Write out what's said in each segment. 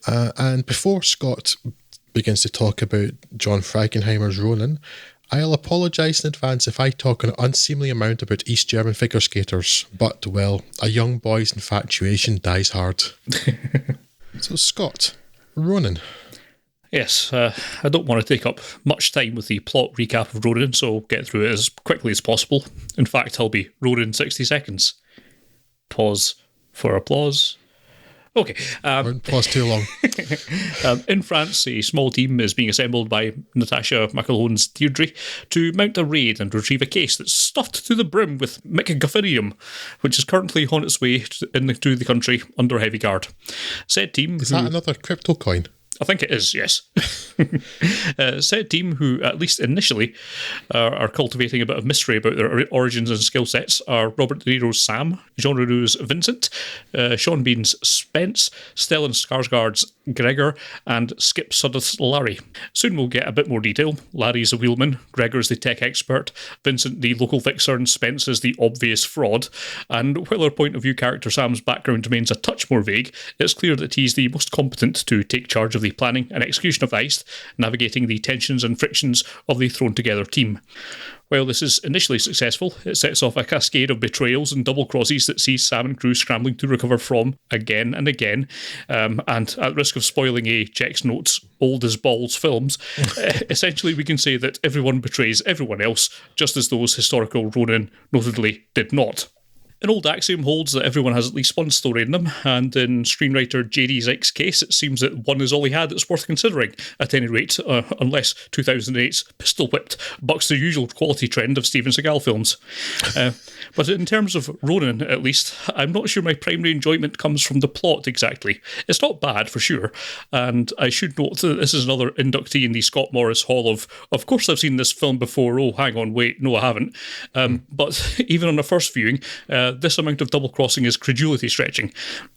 And before Scott begins to talk about John Frankenheimer's Ronin, I'll apologise in advance if I talk an unseemly amount about East German figure skaters, but, well, a young boy's infatuation dies hard. So, Scott, Ronin. Yes, I don't want to take up much time with the plot recap of Ronin, so I'll get through it as quickly as possible. In fact, I'll be Ronin 60 seconds. Pause for applause. Okay. Don't pause too long. In France, a small team is being assembled by Natasha McElhone's Deirdre to mount a raid and retrieve a case that's stuffed to the brim with McGuffinium, which is currently on its way into the country under heavy guard. Said team... Is that another crypto coin? I think it is, yes. Said team, who at least initially are cultivating a bit of mystery about their origins and skill sets, are Robert De Niro's Sam, Jean Reno's Vincent, Sean Bean's Spence, Stellan Skarsgård's Gregor, and Skip Sudduth's Larry. Soon we'll get a bit more detail. Larry's a wheelman, Gregor's the tech expert, Vincent the local fixer, and Spence is the obvious fraud. And while our point of view character Sam's background remains a touch more vague, it's clear that he's the most competent to take charge of the planning and execution of the heist, navigating the tensions and frictions of the thrown-together team. While this is initially successful, it sets off a cascade of betrayals and double crosses that sees Sam and crew scrambling to recover from again and again. And at risk of spoiling a Jack's Notes old as balls films, essentially we can say that everyone betrays everyone else, just as those historical Ronin notably did not. An old axiom holds that everyone has at least one story in them, and in screenwriter J.D. Zeke's case, it seems that one is all he had that's worth considering, at any rate, unless 2008's Pistol Whipped bucks the usual quality trend of Steven Seagal films. But in terms of Ronin, at least, I'm not sure my primary enjoyment comes from the plot exactly. It's not bad, for sure, and I should note that this is another inductee in the Scott Morris Hall of course I've seen this film before, oh, hang on, wait, no I haven't. But even on a first viewing, this amount of double-crossing is credulity stretching.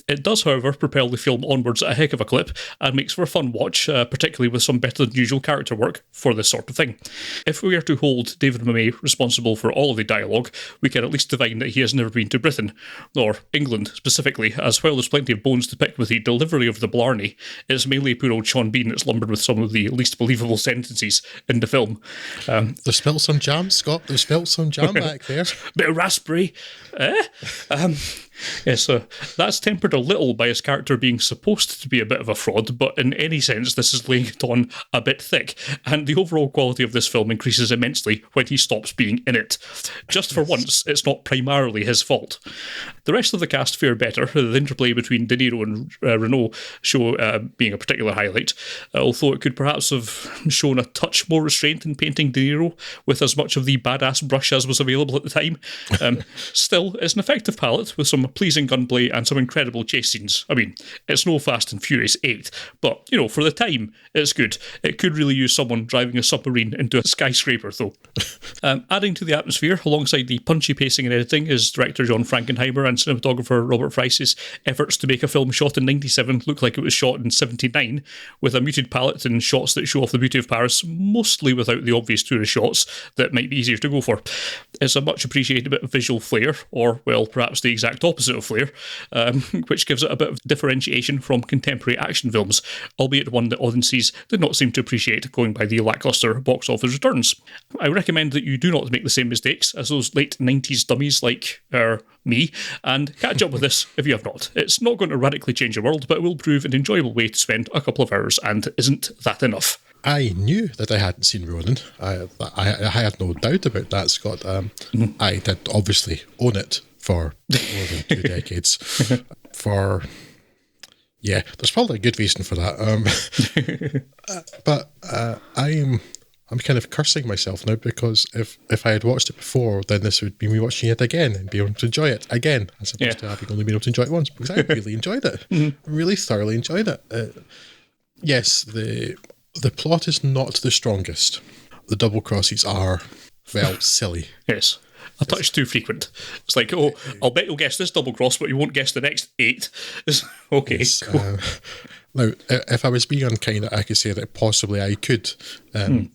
It does, however, propel the film onwards at a heck of a clip and makes for a fun watch, particularly with some better than usual character work for this sort of thing. If we are to hold David Mamet responsible for all of the dialogue, we can at least divine that he has never been to Britain, or England specifically, as well as plenty of bones to pick with the delivery of the blarney. It's mainly poor old Sean Bean that's lumbered with some of the least believable sentences in the film. There's spilt some jam, Scott. There's spilt some jam back there. Bit of raspberry. Yes, that's tempered a little by his character being supposed to be a bit of a fraud, but in any sense this is laying it on a bit thick, and the overall quality of this film increases immensely when he stops being in it. Just for once, it's not primarily his fault. The rest of the cast fare better. The interplay between De Niro and Renault show being a particular highlight, although it could perhaps have shown a touch more restraint in painting De Niro with as much of the badass brush as was available at the time. Still, it's an effective palette with some pleasing gunplay and some incredible chase scenes. I mean, it's no Fast and Furious 8, but, you know, for the time, it's good. It could really use someone driving a submarine into a skyscraper, though. Adding to the atmosphere, alongside the punchy pacing and editing, is director John Frankenheimer and cinematographer Robert Fryce's efforts to make a film shot in 97 look like it was shot in 79, with a muted palette and shots that show off the beauty of Paris, mostly without the obvious tourist shots that might be easier to go for. It's a much appreciated bit of visual flair, or, well, perhaps the exact opposite of flair, which gives it a bit of differentiation from contemporary action films, albeit one that audiences did not seem to appreciate, going by the lacklustre box office returns. I recommend that you do not make the same mistakes as those late 90s dummies like me, and catch up with this if you have not. It's not going to radically change the world, but it will prove an enjoyable way to spend a couple of hours, and isn't that enough? I knew that I hadn't seen Ronin. I had no doubt about that, Scott. I did obviously own it for more than 2 decades. There's probably a good reason for that. But I'm kind of cursing myself now, because if I had watched it before, then this would be me watching it again and be able to enjoy it again, as opposed to having only been able to enjoy it once, because I really enjoyed it. Really thoroughly enjoyed it. Yes, the plot is not the strongest. The double crosses are, well, silly. Yes. A touch too frequent. It's like, oh, I'll bet you'll guess this double cross, but you won't guess the next 8. Okay, yes, cool. Now, if I was being unkind, I could say that possibly I could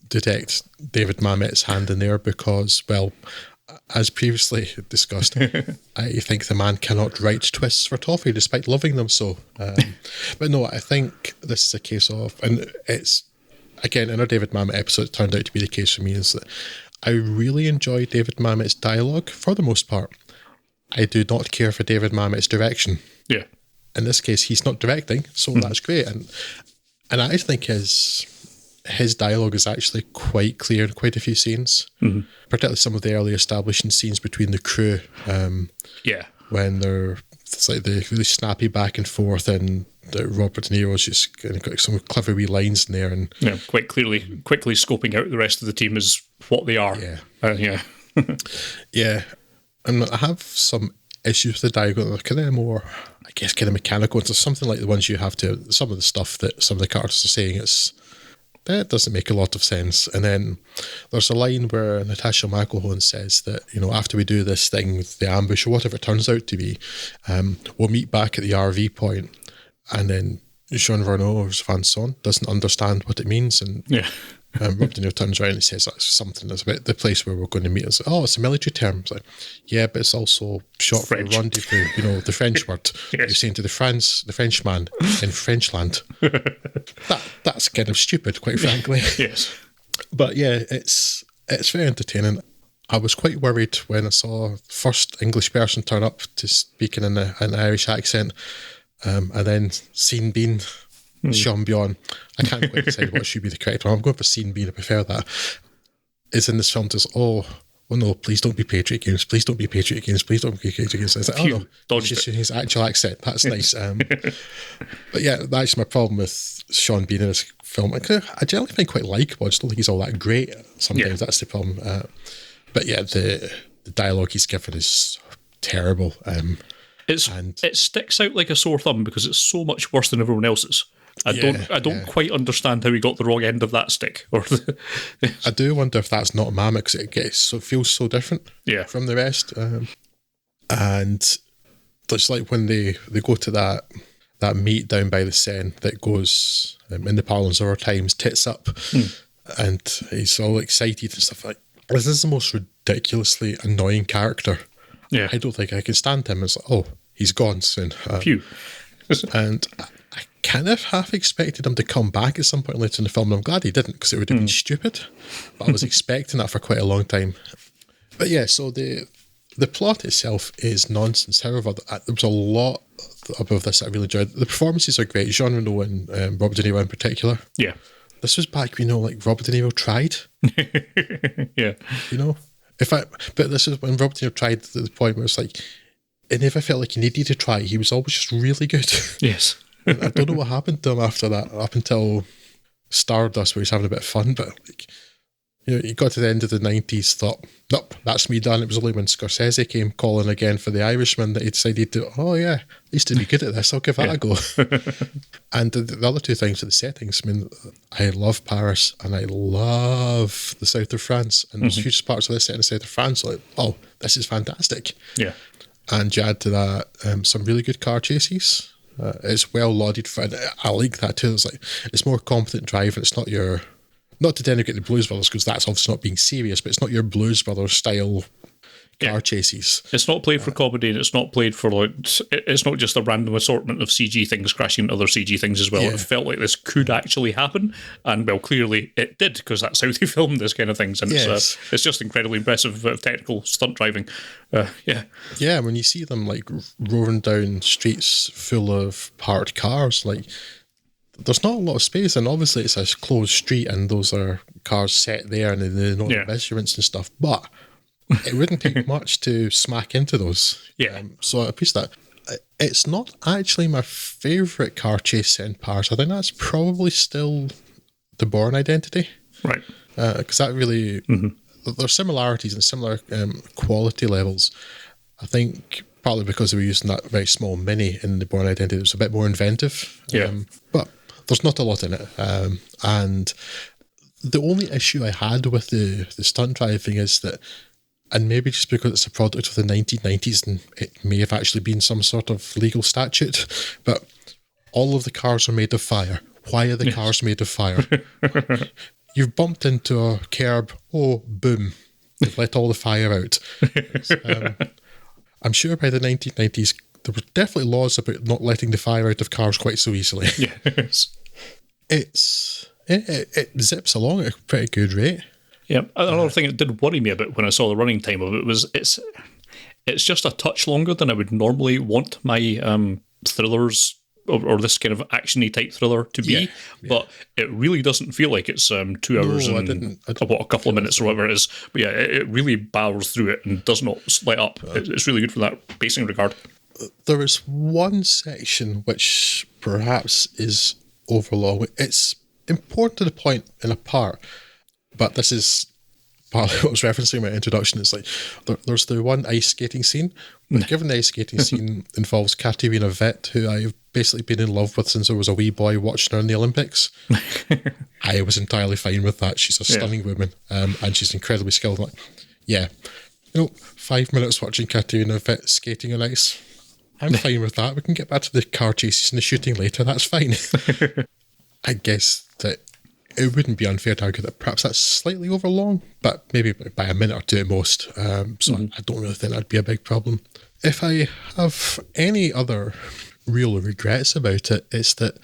detect David Mamet's hand in there, because, well, as previously discussed, I think the man cannot write twists for toffee despite loving them so. But no, I think this is a case of, and it's, again, in our David Mamet episode, it turned out to be the case for me, is that I really enjoy David Mamet's dialogue for the most part. I do not care for David Mamet's direction. Yeah. In this case, he's not directing, so that's great. And I think his dialogue is actually quite clear in quite a few scenes, particularly some of the early establishing scenes between the crew. When it's like the really snappy back and forth, and Robert De Niro's just kind of got some clever wee lines in there, and quite quickly scoping out the rest of the team as what they are. Yeah, and I have some issues with the dialogue. They're kind of more, I guess, kind of mechanical. It's something like the ones you have to. Some of the stuff that some of the characters are saying, that doesn't make a lot of sense. And then there's a line where Natasha McElhone says that, after we do this thing, the ambush or whatever it turns out to be, we'll meet back at the RV point. And then Jean Renault, or Van Son, doesn't understand what it means. And Rob De Niro turns around and says something that's about the place where we're going to meet. It's like, it's a military term. It's like, yeah, but it's also short French. For rendezvous, the French word. You're saying to the Frenchman in Frenchland. That's kind of stupid, quite frankly. Yes. But yeah, it's very entertaining. I was quite worried when I saw the first English person turn up to speaking in an Irish accent, and then Sean Bean, Sean Bean. I can't quite decide what should be the correct one. I'm going for Sean Bean. I prefer that. Is in this film just, oh no, please don't be Patriot Games. Please don't be Patriot Games. Please don't be Patriot Games. It's like, no, it's his actual accent. That's nice. But yeah, that's my problem with Sean Bean in this film. I generally find quite likeable. I just don't think he's all that great. Sometimes that's the problem. But yeah, the dialogue he's given is terrible. It sticks out like a sore thumb because it's so much worse than everyone else's. I don't quite understand how he got the wrong end of that stick. I do wonder if that's not Mamet, because it feels so different from the rest. And it's like when they go to that meet down by the Seine that goes, in the parlance of our times, tits up, and he's all excited and stuff like. This is the most ridiculously annoying character. Yeah, I don't think I can stand him. It's like, he's gone soon. Phew. And I kind of half expected him to come back at some point later in the film, and I'm glad he didn't, because it would have been stupid. But I was expecting that for quite a long time. But yeah, so the plot itself is nonsense. However, there was a lot above this that I really enjoyed. The performances are great. Jean Reno and Robert De Niro in particular. Yeah. This was back, like Robert De Niro tried. Yeah. But this is when Robert De Niro tried to the point where it's like, it never felt like he needed to try. He was always just really good. Yes. I don't know what happened to him after that, up until Stardust, where he's having a bit of fun. But he got to the end of the 90s, thought, nope, that's me done. It was only when Scorsese came calling again for The Irishman that he decided to, I used to be good at this, I'll give that a go. And the other two things are the settings. I mean, I love Paris and I love the south of France, and there's huge parts of this set in the south of France, like, this is fantastic. Yeah. And you add to that some really good car chases. It's well lauded for, and I like that too. It's more competent driving. It's not your, not to denigrate the Blues Brothers, because that's obviously not being serious, but it's not your Blues Brothers style car chases. It's not played for comedy, and it's not played for it's not just a random assortment of CG things crashing into other CG things as well. It felt like this could actually happen, and clearly it did, because that's how they filmed this kind of things, and it's just incredibly impressive technical stunt driving. Yeah, when you see them roaring down streets full of parked cars, there's not a lot of space, and obviously it's a closed street and those are cars set there and they know the measurements and stuff, but it wouldn't take much to smack into those. So I appreciate that. It's not actually my favourite car chase in Paris. I think that's probably still the Bourne Identity. Right. Because that really, there's similarities and similar quality levels. I think partly because they were using that very small Mini in the Bourne Identity, it was a bit more inventive. But there's not a lot in it. And the only issue I had with the stunt driving is that, and maybe just because it's a product of the 1990s and it may have actually been some sort of legal statute, but all of the cars are made of fire. Why are the cars made of fire? You've bumped into a curb, boom. They've let all the fire out. I'm sure by the 1990s, there were definitely laws about not letting the fire out of cars quite so easily. Yes. It zips along at a pretty good rate. Yeah, another thing that did worry me a bit when I saw the running time of it was it's just a touch longer than I would normally want my thrillers or this kind of actiony type thriller to be, but it really doesn't feel like it's 2 hours and a couple of minutes or whatever it is. But yeah, it really barrels through it and does not let up. It's really good for that pacing regard. There is one section which perhaps is overlong. It's important to the point in a part, but this is partly what I was referencing in my introduction. It's like there's the one ice skating scene. But given the ice skating scene involves Katerina Vett, who I've basically been in love with since I was a wee boy watching her in the Olympics, I was entirely fine with that. She's a stunning woman, and she's incredibly skilled. Like, 5 minutes watching Katerina Vett skating on ice, I'm fine with that. We can get back to the car chases and the shooting later. That's fine. I guess that it wouldn't be unfair to argue that perhaps that's slightly overlong, but maybe by a minute or two at most. So I don't really think that'd be a big problem. If I have any other real regrets about it, it's that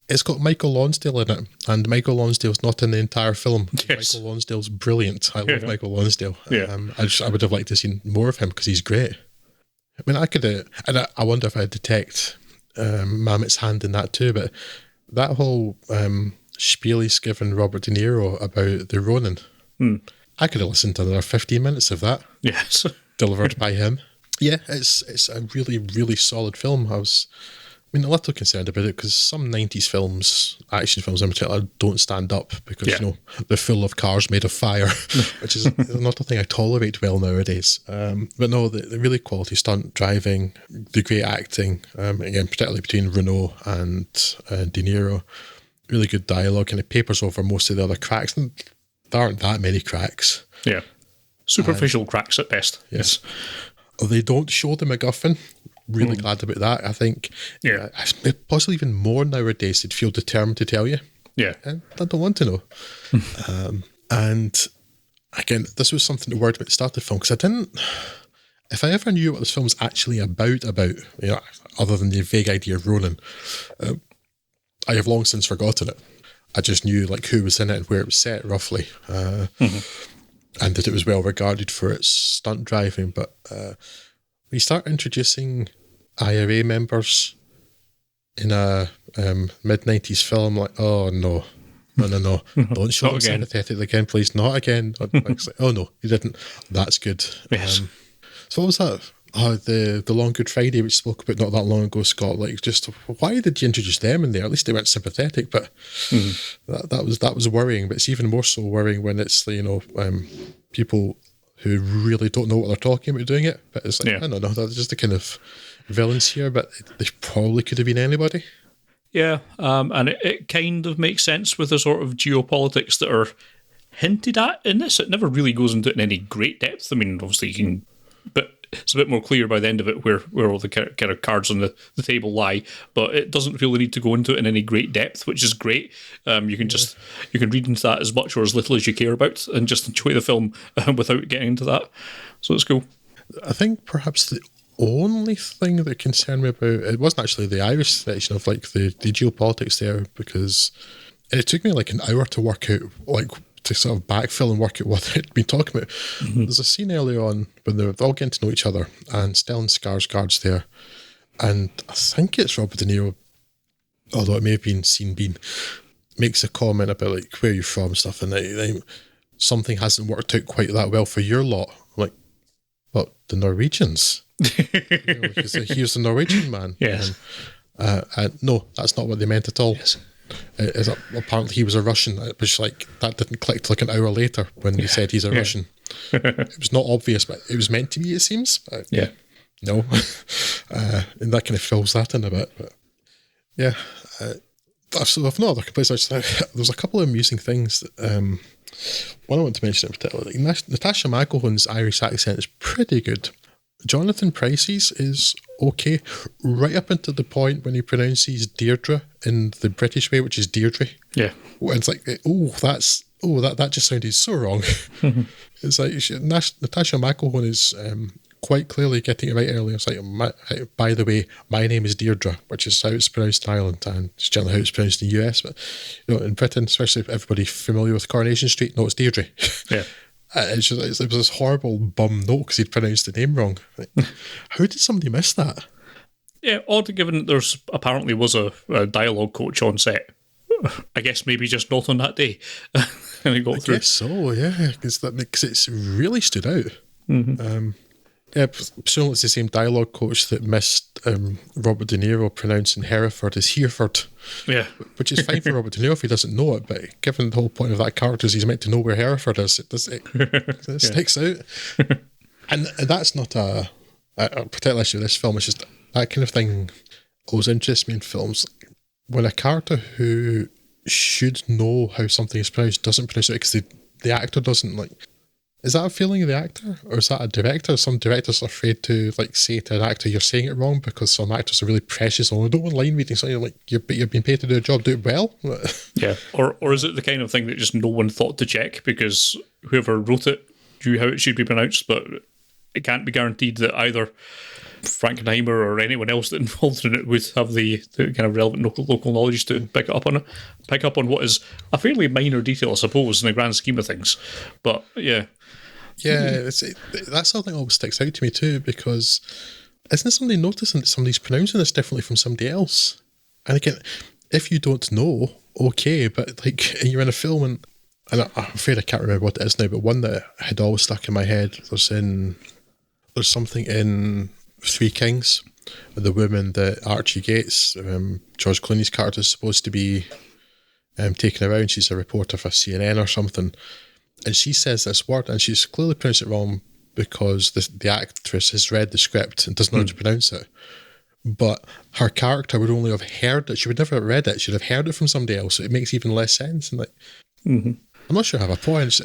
it's got Michael Lonsdale in it, and Michael Lonsdale's not in the entire film. Yes. Michael Lonsdale's brilliant. I love Michael Lonsdale. Yeah. I would have liked to see more of him because he's great. I mean, I wonder if I'd detect Mamet's hand in that too, but that whole spiel he's given Robert De Niro about the Ronin, I could have listened to another 15 minutes of that. Yes. Delivered by him. Yeah, it's a really, really solid film. I mean, a little concerned about it because some 90s films, action films in particular, don't stand up because, they're full of cars made of fire, which is not a thing I tolerate well nowadays. But no, the really quality stunt driving, the great acting, again, particularly between Renault and De Niro, really good dialogue, and it papers over most of the other cracks. And there aren't that many cracks. Yeah. Superficial cracks at best. Yes. They don't show the MacGuffin. Really glad about that. I think possibly even more nowadays they'd feel determined to tell you. Yeah. And I don't want to know. And again, this was something that worried me at the start of the film because I didn't... If I ever knew what this film was actually about, other than the vague idea of Ronin, I have long since forgotten it. I just knew like who was in it and where it was set roughly. And that it was well regarded for its stunt driving, but we start introducing IRA members in a mid-90s film, like, oh no, don't show them sympathetic again, please, not again. Like, oh no, you didn't. That's good. Yes. So what was that? Oh, the Long Good Friday, which spoke about not that long ago, Scott. Like, just why did you introduce them in there? At least they weren't sympathetic, but that was worrying. But it's even more so worrying when it's people who really don't know what they're talking about doing it. But it's like I don't know, they're just the kind of villains here. But they probably could have been anybody. Yeah, and it kind of makes sense with the sort of geopolitics that are hinted at in this. It never really goes into it in any great depth. I mean, obviously you can, but it's a bit more clear by the end of it where all the kind of cards on the table lie, but it doesn't feel the need to go into it in any great depth, which is great. You can read into that as much or as little as you care about and just enjoy the film without getting into that. So it's cool. I think perhaps the only thing that concerned me about it wasn't actually the Irish section of like the geopolitics there, because it took me like an hour to work out to sort of backfill and work out what they'd been talking about. There's a scene earlier on when they're all getting to know each other and Stellan Skarsgård's there, and I think it's Robert De Niro, although it may have been Scene Bean, makes a comment about like where you're from and stuff, and something hasn't worked out quite that well for your lot. I'm like, what, the Norwegians? Here's the Norwegian man. Yes. And no, that's not what they meant at all. Yes. Apparently he was a Russian, which like that didn't click till like an hour later when they said he's a Russian. It was not obvious, but it was meant to be, it seems. No. And that kind of fills that in a bit. But yeah. So I've no other complaints. There's a couple of amusing things that, one I want to mention in particular. Like Natasha McElhonn's Irish accent is pretty good. Jonathan Pryce's is okay, right up until the point when he pronounces Deirdre in the British way, which is Deirdre. Yeah. And it's like, that just sounded so wrong. It's like Natasha McElhone is quite clearly getting it right earlier. It's like, by the way, my name is Deirdre, which is how it's pronounced in Ireland, and it's generally how it's pronounced in the US. But in Britain, especially if everybody familiar with Coronation Street, no, it's Deirdre. Yeah. It was this horrible bum note because he'd pronounced the name wrong. Like, how did somebody miss that? Yeah, odd given that there's apparently was a dialogue coach on set. I guess maybe just not on that day. And it got through. I guess so, yeah, because it's really stood out. Mm-hmm. Presumably it's the same dialogue coach that missed Robert De Niro pronouncing Hereford as Hereford. Yeah. Which is fine for Robert De Niro if he doesn't know it, but given the whole point of that character is he's meant to know where Hereford is, it sticks out. And that's not a particular issue with this film. It's just that kind of thing always interests me in films. When a character who should know how something is pronounced doesn't pronounce it because the actor doesn't like. Is that a feeling of the actor, or is that a director? Some directors are afraid to say to an actor, "You're saying it wrong," because some actors are really precious. Oh, I don't want line reading. So you're like, you've been paid to do a job, do it well. Yeah, or is it the kind of thing that just no one thought to check because whoever wrote it knew how it should be pronounced, but it can't be guaranteed that either Frankenheimer or anyone else that involved in it would have the kind of relevant local knowledge to pick up on what is a fairly minor detail, I suppose, in the grand scheme of things. But yeah. Yeah, that's something that always sticks out to me too, because isn't somebody noticing that somebody's pronouncing this differently from somebody else? And again, if you don't know, okay, but like you're in a film and I'm afraid I can't remember what it is now, but one that had always stuck in my head, there's something in Three Kings, the woman that Archie Gates, George Clooney's character, is supposed to be taken around. She's a reporter for CNN or something. And she says this word, and she's clearly pronounced it wrong because the actress has read the script and doesn't know how to pronounce it. But her character would only have heard it. She would never have read it. She'd have heard it from somebody else. So it makes even less sense. And I'm not sure I have a point.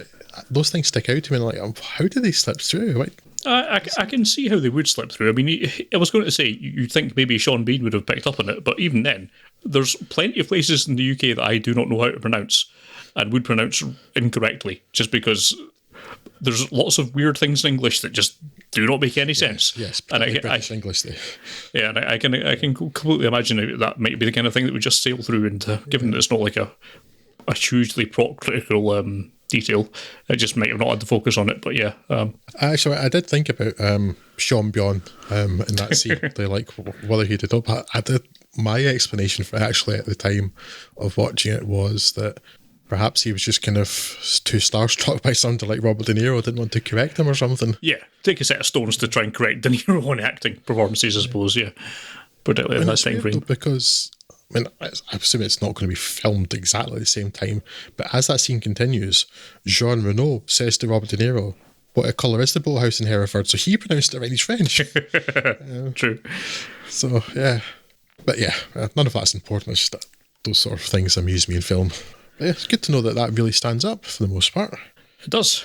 Those things stick out to me. And how did they slip through? Like, I can see how they would slip through. I mean, I was going to say, you'd think maybe Sean Bean would have picked up on it, but even then, there's plenty of places in the UK that I do not know how to pronounce and would pronounce incorrectly, just because there's lots of weird things in English that just do not make any sense. Yes, and British English there. Yeah, and I can completely imagine that might be the kind of thing that would just sail through, and given that it's not like a hugely critical detail, it just might have not had the focus on it. But yeah, actually, I did think about Sean Bean in that scene. They like whether he did up. I did. My explanation for it actually at the time of watching it was that perhaps he was just kind of too starstruck by something like Robert De Niro, didn't want to correct him or something. Yeah, take a set of stones to try and correct De Niro on acting performances, I suppose. Yeah, particularly in that time frame. Because I assume it's not going to be filmed exactly at the same time, but as that scene continues, Jean Reno says to Robert De Niro, "What colour is the boathouse in Hereford?" So he pronounced it right, he's French. True. So, yeah. But yeah, none of that's important. It's just that those sort of things amuse me in film. But yeah, it's good to know that really stands up for the most part. It does.